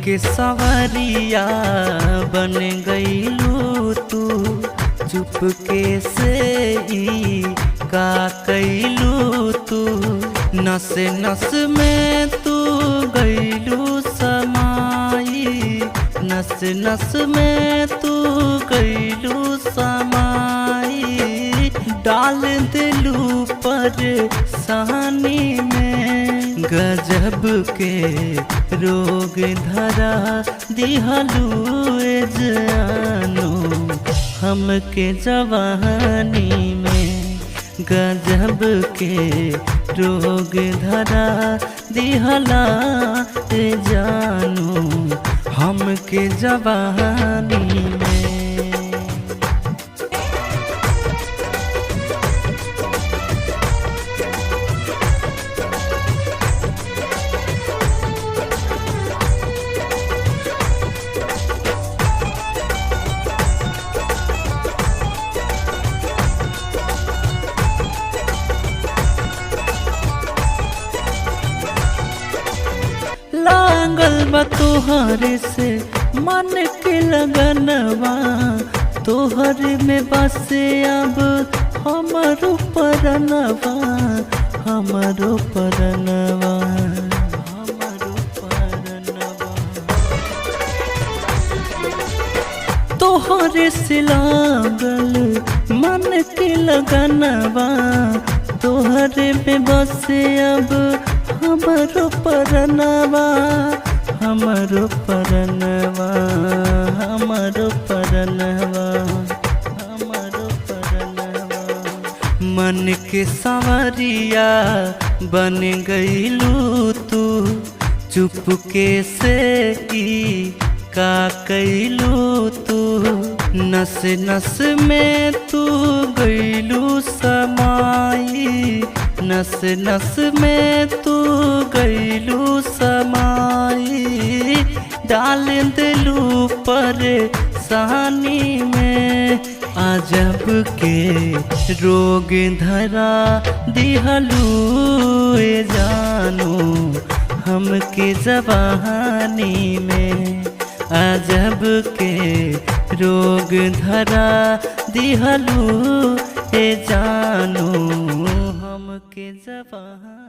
के सवरिया बन गईलू तू, चुपके से ही का कैलू तू। नस नस में तू गईलू समाई, नस नस में तू गईलू समाई। डाल दिलू पर सानी में गजब के रोग धरा दिहलू जानो हमके जवानी में। गजब के रोग धरा दिहला जानो हमके जवानी में। लागल बा तोहरे से मन के लगनवा, तोहर में बसे अब हमारो परनवा, हमारो परनवा, हमारो परनवा। तोहरे से लागल मन के लगनवा, तोहरे में बसे अब हमारो परनवा, हमारो परनवा, हमारो परनवा, हमारो परनवा। मन के सवरिया बन गईलू तू, चुपके से ही का कैलू तू। नस नस में तू गईलू समाई, नस नस में तू गईलू समाई। डाल दिलू पर सानी में अजब के रोग धरा दिहलू जानो हमके जवानी में। अजब के रोग धरा दिहलू जानो हमके जवानी।